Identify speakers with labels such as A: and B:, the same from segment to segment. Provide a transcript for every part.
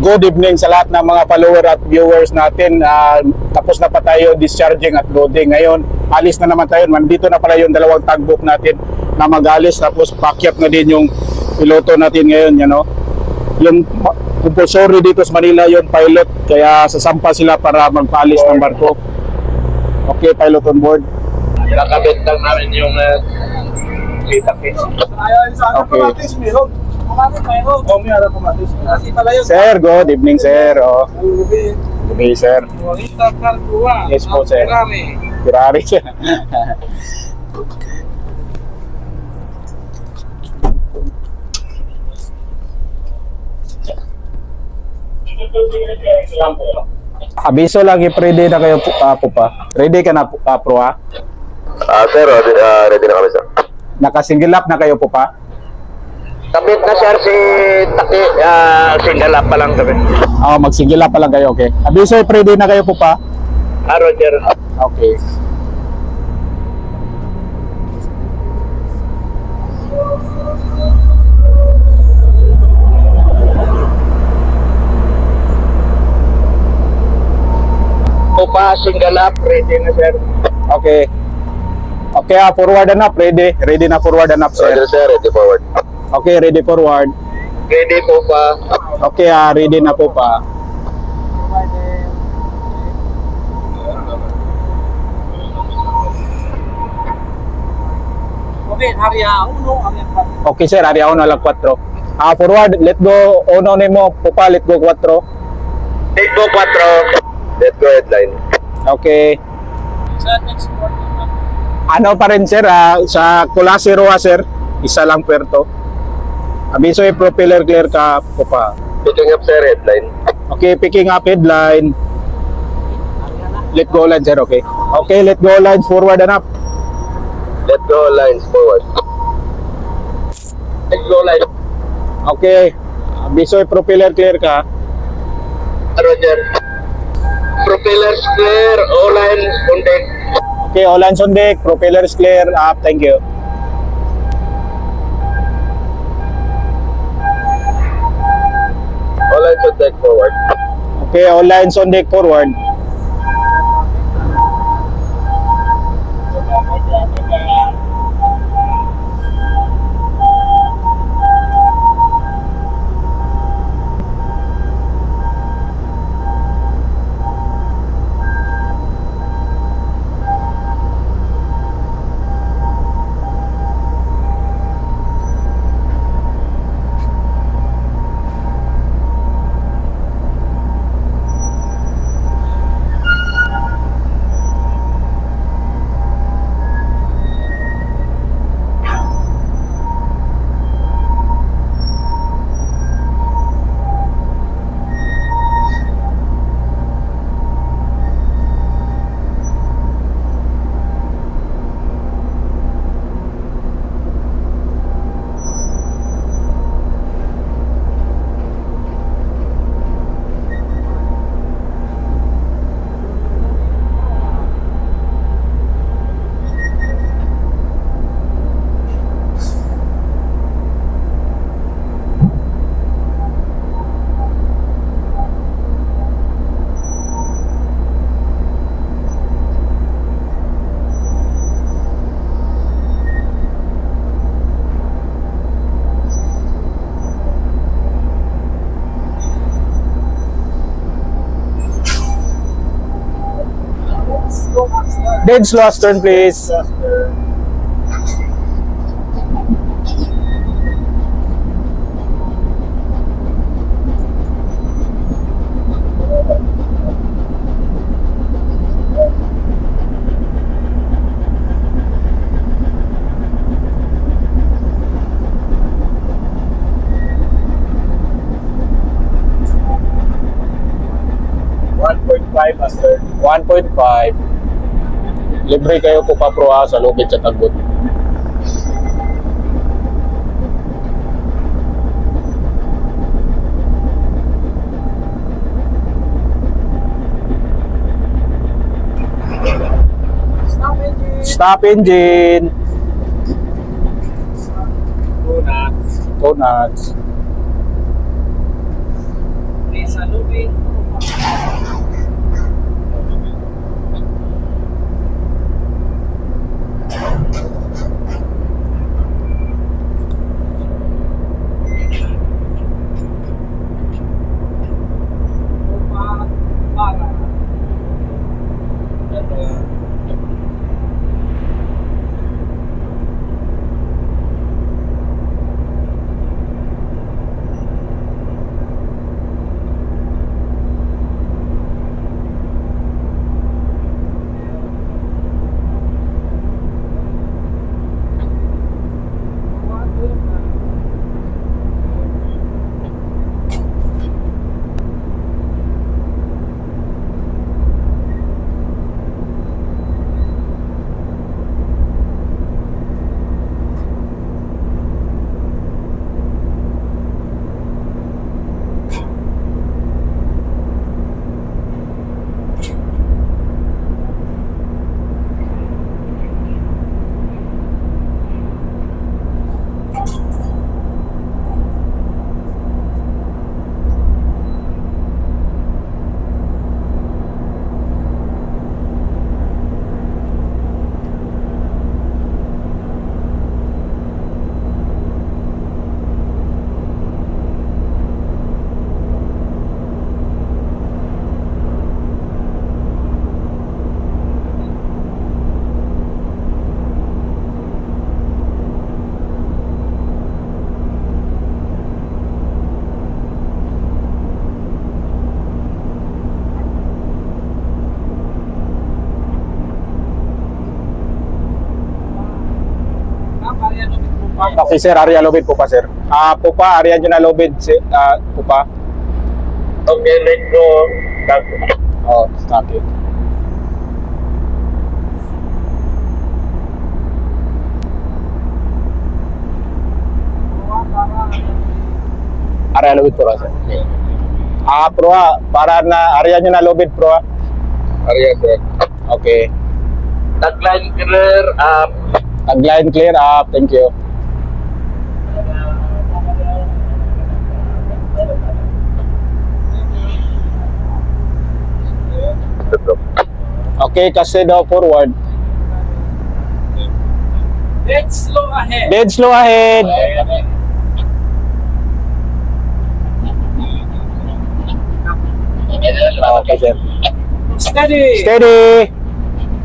A: good evening sa lahat ng mga follower at viewers natin. Tapos na pa tayo discharging at loading. Ngayon, alis na naman tayo. Nandito na pala yung dalawang tugboat natin na mag-alis. Tapos pakyat na din yung piloto natin ngayon. You know? Yung compulsory dito sa Manila yung pilot. Kaya sasampa sila para magpaalis ng barko. Okay, pilot on board.
B: Nakabit lang namin yung kita-kit.
A: Okay. Sir, good evening, sir. Oh. Good evening, sir. Yes po, sir. Ferrari siya. Abiso lang, ready na kayo po pa. Ready ka na pro ha?
B: Sir, ready na kami, sir.
A: Naka-single up na kayo po pa?
B: Kabit na, sir, si Taki. Single up pa lang kami.
A: Mag-single up pa lang kayo, okay. Abiso, ready na kayo po pa?
B: Roger.
A: Okay.
B: Opa, single up, ready na, sir.
A: Okay. Okay, forward and up, ready. Ready na forward and up, sir.
B: Roger, sir, ready forward.
A: Okay, ready forward.
B: Ready po pa.
A: Okay, ready na po pa. Okay, sir, area 1 lang 4. Forward, let go, uno nimo po pa, let go 4.
B: Let go 4. Let go headline.
A: Okay. Ano pa rin, sir, sa Kulasero, sir, isa lang puerto. Abiso yung propeller clear ka po pa.
B: Picking up, sir, headline.
A: Okay, picking up headline. Let go line, sir, okay. Okay, let go lines forward and up.
B: Let go lines forward. Let go line.
A: Okay, abiso yung propeller clear ka.
B: Roger. Propellers clear, all lines on deck.
A: Okay, all lines on deck, propellers clear, up, thank you.
B: All lines on deck forward.
A: Okay, all lines on deck forward. Dead slow astern, please. Master. 1.5. Libre kayo po pa pro sa lubid sa tagboat. Stop engine. Two knots. Okay sir, area low bid po pa sir. Pupa, area nyo na low bid, pupa.
B: Okay, let's go.
A: Oh, copy. Area low bid po pa sir. Pro para na area nyo na low bid pro.
B: Area sir.
A: Okay.
B: Tagline clear up.
A: Tagline clear up, thank you. Okay, Casedo forward.
C: Dead slow ahead.
A: Dead slow ahead. Okay, sir.
C: Steady.
A: Steady.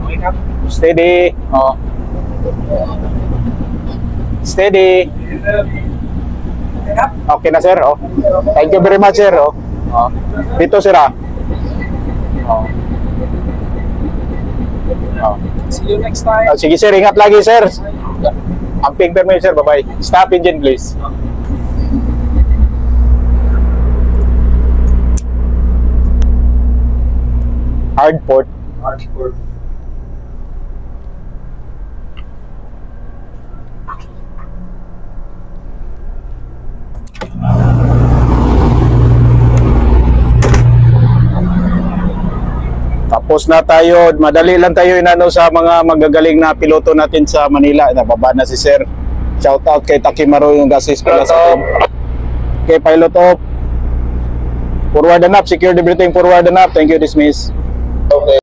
C: Okay, Kap.
A: Steady. Oh. Steady.
C: Okay, Kap.
A: Okay na, sir. Oh. Thank you very much, sir. Oh. Oh. Dito, sir. Oh. Oh.
C: See you next time.
A: Sige, sir. Ingat lagi, sir. Amping permit, sir. Bye-bye. Stop engine, please. Hardport. Tapos na tayo, madali lang tayo inano sa mga magagaling na piloto natin sa Manila. Nababa na si Sir. Shout out kay Takimaro yung gasis pala sa atin. Okay, pilot off. Forward and up, secure everything, forward and up. Thank you, dismiss.
B: Okay.